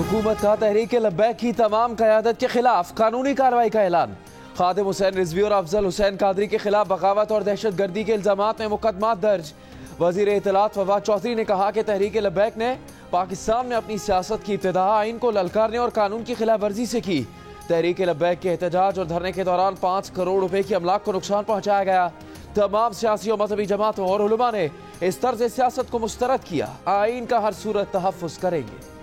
हुकूमत का तहरीक लब्बैक की तमाम क़यादत के खिलाफ कानूनी कार्रवाई का ऐलान। खादिम हुसैन रिजवी और अफजल हुसैन कादरी के खिलाफ बगावत और दहशत गर्दी के इल्जामात में मुकदमा दर्ज। वजीर इत्तलात फवाद चौधरी ने कहा कि तहरीक लब्बैक ने पाकिस्तान में अपनी सियासत की इब्तिदा आइन को ललकारने और कानून की खिलाफ वर्जी से की। तहरीक लब्बैक के एहतजाज और धरने के दौरान 5 करोड़ रुपए की अमलाक को नुकसान पहुंचाया गया। तमाम सियासी और मजहबी जमातों और उलमा ने इस तर्ज सियासत को मुस्तरद किया। आइन का हर सूरत तहफ़्फ़ुज़ करेंगे।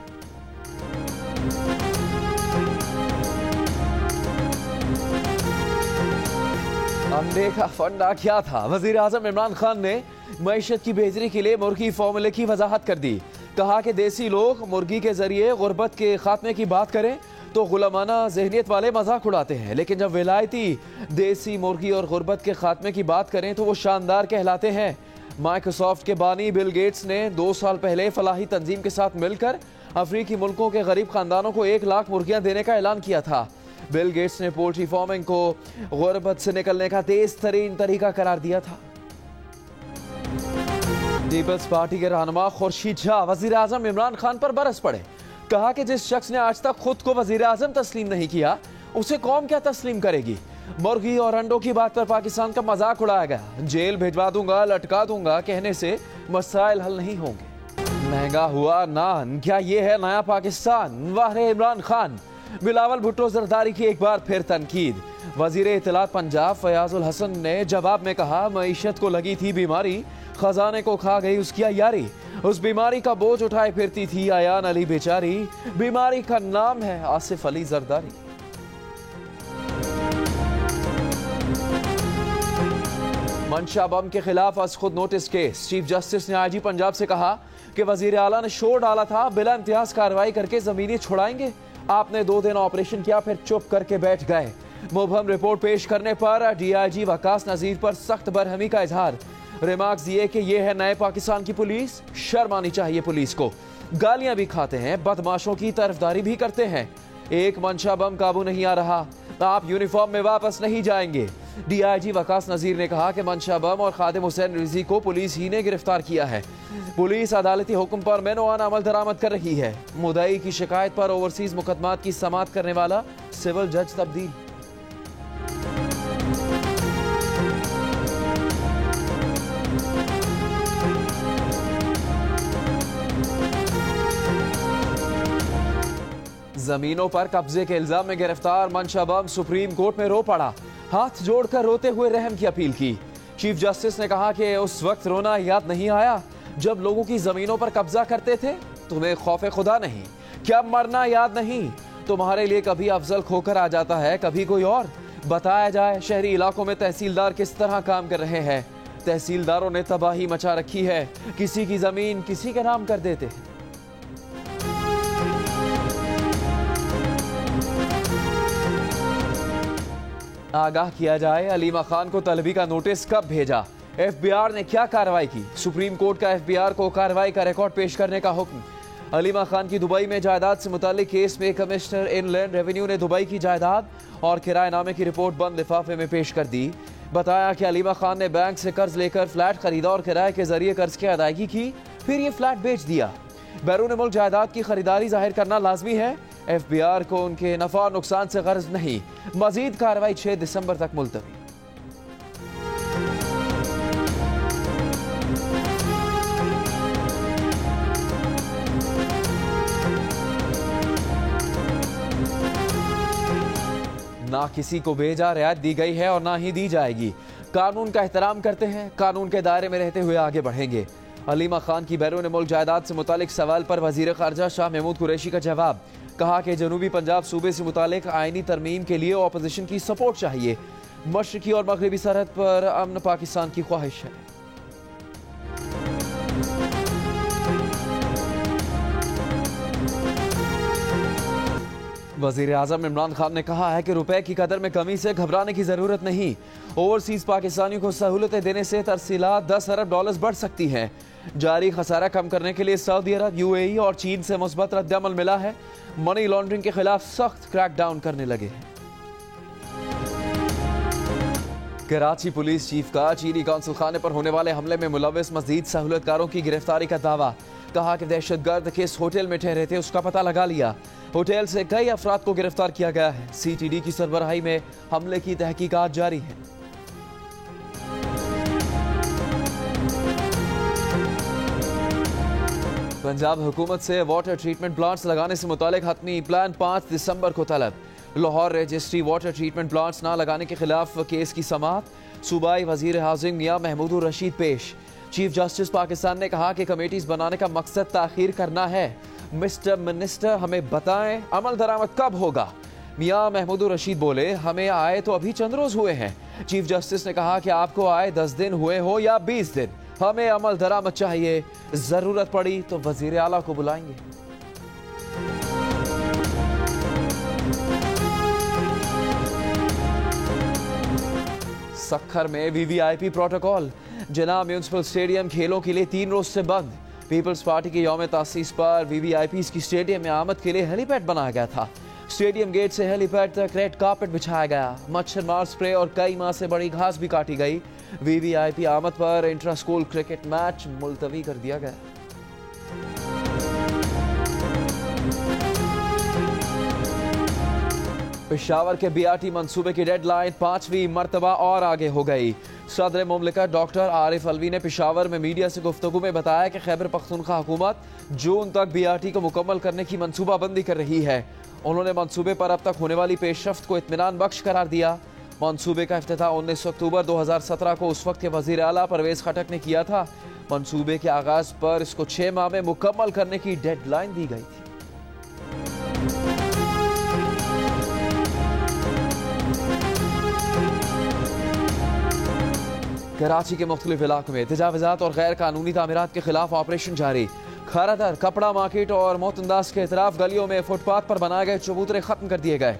अंडे का फंडा क्या था? वजीर आजम इमरान खान ने मईशत की बेहतरी के लिए मुर्गी फॉर्मूले की वजाहत कर दी। कहा कि देसी लोग मुर्गी के जरिए गुर्बत के खात्मे की बात करें तो गुलामाना जहनियत वाले मजाक उड़ाते हैं, लेकिन जब विलायती देसी मुर्गी और गुर्बत के खात्मे की बात करें तो वो शानदार कहलाते हैं। माइक्रोसॉफ्ट के बानी बिल गेट्स ने 2 साल पहले फलाही तंजीम के साथ मिलकर अफ्रीकी मुल्कों के गरीब खानदानों को 1 लाख मुर्गियां देने का ऐलान किया था। बिल गेट्स ने पोल्ट्री फार्मिंग को गुर्बत से निकलने का तेज तरीन तरीका करार दिया था। पीपल्स पार्टी के रहनुमा खुर्शीद शाह वजीर आजम इमरान खान पर बरस पड़े। कहा कि जिस शख्स ने आज तक खुद को वजीर आजम तस्लीम नहीं किया उसे कौम क्या तस्लीम करेगी। मुर्गी और अंडों की बात पर पाकिस्तान का मजाक उड़ाया गया। जेल भिजवा दूंगा, लटका दूंगा कहने से मसाइल हल नहीं होंगे। महंगा हुआ नान, क्या ये है नया पाकिस्तान? वाह रे इमरान खान। बिलावल भुट्टो जरदारी की एक बार फिर तनकीद। वजीर इत्तलात पंजाब फयाजुल हसन ने जवाब में कहा, मईशत को लगी थी बीमारी, खजाने को खा गई उसकी अयारी। उस बीमारी का बोझ उठाए फिरती थी आयान अली बेचारी। बीमारी का नाम है आसिफ अली जरदारी। मंशा बम के खिलाफ आज खुद नोटिस केस। चीफ जस्टिस ने आईजी पंजाब से कहा कि वजीर आला ने शोर डाला था, बिला इम्तियाज कार्रवाई करके जमीनी छुड़ाएंगे। आपने 2 दिन ऑपरेशन किया, फिर चुप करके बैठ गए। मुबहम रिपोर्ट पेश करने पर डीआईजी वकास नजीर पर सख्त बरहमी का इजहार। रिमार्क्स दिए कि यह है नए पाकिस्तान की पुलिस। शर्म आनी चाहिए पुलिस को। गालियां भी खाते हैं, बदमाशों की तरफदारी भी करते हैं। एक मंशा बम काबू नहीं आ रहा, आप यूनिफॉर्म में वापस नहीं जाएंगे। डीआईजी वकास नजीर ने कहा कि मंशा बम और खादिम हुसैन रिजवी को पुलिस ही ने गिरफ्तार किया है। पुलिस अदालती हुक्म पर मेनोआना अमल दरामद कर रही है। मुद्दई की शिकायत पर ओवरसीज मुकदमात की समाअत करने वाला सिविल जज तब्दील। जमीनों पर कब्जे के इल्जाम में गिरफ्तार मंशा बम सुप्रीम कोर्ट में रो पड़ा। हाथ जोड़कर रोते हुए रहम की अपील की। चीफ जस्टिस ने कहा कि उस वक्त रोना याद नहीं आया जब लोगों की जमीनों पर कब्जा करते थे? तुम्हें खौफ खुदा नहीं? क्या मरना याद नहीं? तुम्हारे लिए कभी अफजल खोकर आ जाता है, कभी कोई और। बताया जाए शहरी इलाकों में तहसीलदार किस तरह काम कर रहे हैं। तहसीलदारों ने तबाही मचा रखी है, किसी की जमीन किसी के नाम कर देते हैं। आगाह किया जाए, अलीमा खान को तलबी का नोटिस कब भेजा? एफबीआर ने क्या कार्रवाई की? सुप्रीम कोर्ट का एफबीआर को कार्रवाई का रिकॉर्ड पेश करने का हुक्म। अलीमा खान की दुबई में जायदाद से मुतालिक केस में कमिश्नर इनलैंड रेवेन्यू ने दुबई की जायदाद और किराएनामे की रिपोर्ट बंद लिफाफे में पेश कर दी। बताया कि अलीमा खान ने बैंक से कर्ज लेकर फ्लैट खरीदा और किराए के जरिए कर्ज की अदायगी की, फिर ये फ्लैट बेच दिया। बैरून मुल्क जायदाद की खरीदारी जाहिर करना लाजमी है। एफबीआर को उनके नफा और नुकसान से गर्ज नहीं। मजीद कार्रवाई 6 दिसंबर तक मुलतवी। ना किसी को भेजा रियायत दी गई है और ना ही दी जाएगी। कानून का एहतराम करते हैं, कानून के दायरे में रहते हुए आगे बढ़ेंगे। अलीमा खान की बैरून मुल्क जायदाद से मुतालिक सवाल पर वजीर खारजा शाह महमूद कुरैशी का जवाब। कहा कि जनूबी पंजाब सूबे से मुतालिक आईनी तरमीम के लिए ऑपोजिशन की सपोर्ट चाहिए। मशरकी और मगरबी सरहद पर अमन पाकिस्तान की ख्वाहिश है। वजीर आजम इमरान खान ने कहा है कि रुपए की कदर में कमी से घबराने की जरूरत नहीं। ओवरसीज पाकिस्तानियों को सहूलतें देने से तरसीलात $10 अरब बढ़ सकती हैं। जारी खसारा कम करने के लिए सऊदी अरब, यूएई और चीन से मुस्बत रद्द-ए-अमल मिला है। मनी लॉन्ड्रिंग के खिलाफ सख्त क्रैकडाउन करने लगे हैं। कराची पुलिस चीफ का चीनी कौंसल खाने पर होने वाले हमले में मुलव्वस मजीद सहूलतकारों की गिरफ्तारी का दावा। कहा कि दहशतगर्द किस होटल में ठहरे थे उसका पता लगा लिया। होटल से कई अफराद को गिरफ्तार किया गया है। सीटीडी की सरबराही में हमले की तहकीकात जारी है। पंजाब हुकूमत से वाटर ट्रीटमेंट प्लांट्स लगाने से मुतालिक हतमी प्लान 5 दिसंबर को तलब। Lahore registry water treatment plants ना लगाने के खिलाफ केस की समाअत। सूबाई वजीर हाउसिंग मियां महमूदुर रशीद पेश। चीफ जस्टिस पाकिस्तान ने कहा कि कमेटीज बनाने का मकसद ताखीर करना है। मिस्टर मिनिस्टर हमें बताएं अमल दरामद कब होगा। मियां महमूदुर रशीद बोले, हमें आए तो अभी चंद रोज हुए हैं। चीफ जस्टिस ने कहा कि आपको आए 10 दिन हुए हो या 20 दिन, हमें अमल दरामद चाहिए। जरूरत पड़ी तो वजीर आला को बुलाएंगे। सक्खर में वीवीआईपी प्रोटोकॉल। जिना म्यूनिसिपल स्टेडियम खेलों के लिए 3 रोज से बंद। पीपल्स पार्टी के यौम तासीस पर वीवीआईपी की स्टेडियम में आमद के लिए हेलीपैड बनाया गया था। स्टेडियम गेट से हेलीपैड तक रेड कार्पेट बिछाया गया। मच्छर मार स्प्रे और कई माह से बड़ी घास भी काटी गई। वीवीआईपी आमद पर इंट्रा स्कूल क्रिकेट मैच मुलतवी कर दिया गया। पेशावर के बीआरटी मंसूबे की डेडलाइन 5वीं मरतबा और आगे हो गई। सदर मुमलिकत डॉक्टर आरिफ अलवी ने पेशावर में मीडिया से गुफ्तगू में बताया कि खैबर पख्तूनख्वा हुकूमत जून तक बीआरटी को मुकम्मल करने की मनसूबाबंदी कर रही है। उन्होंने मंसूबे पर अब तक होने वाली पेशरफ्त को इत्मीनान बख्श करार दिया। मंसूबे का इफ्तिताह 19 अक्टूबर 2017 को उस वक्त के वजीर आला परवेज खटक ने किया था। मंसूबे के आगाज पर इसको 6 माह में मुकम्मल करने की डेडलाइन दी गई थी। कराची के मुख्तलिफ इलाकों में तजावुज़ात और गैर कानूनी तामीरात के खिलाफ ऑपरेशन जारी। खैरदर, कपड़ा मार्केट और मोहतंदाज के इतराफ गलियों में फुटपाथ पर बनाए गए चबूतरे खत्म कर दिए गए।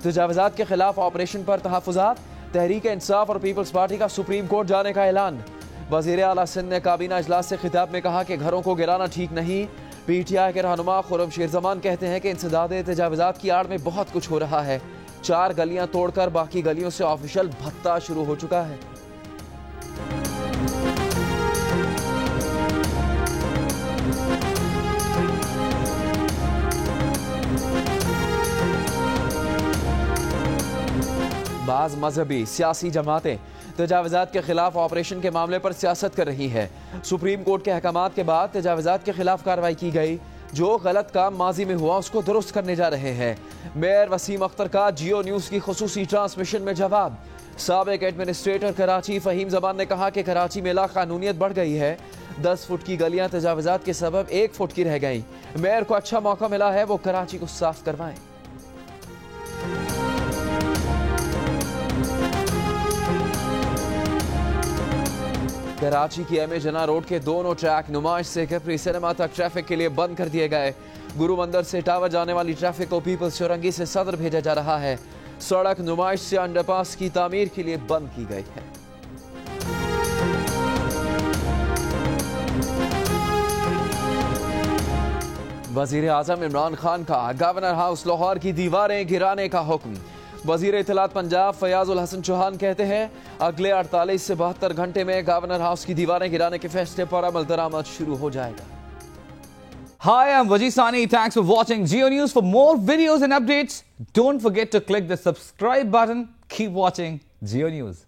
तजावुज़ात के खिलाफ ऑपरेशन पर तहफ़्फ़ुज़ात। तहरीक इंसाफ और पीपल्स पार्टी का सुप्रीम कोर्ट जाने का ऐलान। वज़ीर आला सिंध ने काबीना इजलास से खिताब में कहा कि घरों को गिराना ठीक नहीं। पीटीआई के रहनुमा खुर्रम शेरजमान कहते हैं कि इंसदाद तजावुज़ात की आड़ में बहुत कुछ हो रहा है। 4 गलियां तोड़कर बाकी गलियों से ऑफिशियल भत्ता शुरू हो चुका है। बाज़ मजहबी सियासी जमातें तजावुज़ात के खिलाफ ऑपरेशन के मामले पर सियासत कर रही है। सुप्रीम कोर्ट के अहकामात के बाद तजावुज़ात के खिलाफ कार्रवाई की गई। जो गलत काम माजी में हुआ उसको दुरुस्त करने जा रहे हैं। मेयर वसीम अख्तर का जियो न्यूज़ की खुसूसी ट्रांसमिशन में जवाब। साबिक एडमिनिस्ट्रेटर कराची फ़हीम ज़मान ने कहा कि कराची में लाक़ानूनियत बढ़ गई है। 10 फुट की गलियां तजावुज़ात के सबब 1 फुट की रह गई। मेयर को अच्छा मौका मिला है, वो कराची को साफ करवाएं। कराची की एम ए जना रोड के दोनों ट्रैक नुमाइश से कैप्री सिनेमा तक ट्रैफिक के लिए बंद कर दिए गए। गुरु मंदिर से टावर जाने वाली ट्रैफिक को पीपल्स चौरंगी से सदर भेजा जा रहा है। सड़क नुमाइश से अंडरपास की तामीर के लिए बंद की गई है। वजीर आजम इमरान खान का गवर्नर हाउस लाहौर की दीवारें गिराने का हुक्म। वजीर इत्तलात पंजाब फयाजुल हसन चौहान कहते हैं अगले 48 से 72 घंटे में गवर्नर हाउस की दीवारें गिराने के फैसले पर अमल दरामद शुरू हो जाएगा। Hi, I'm Wajid Sani. Thanks for watching Geo News. For more videos and updates, don't forget to click the subscribe button. Keep watching Geo News.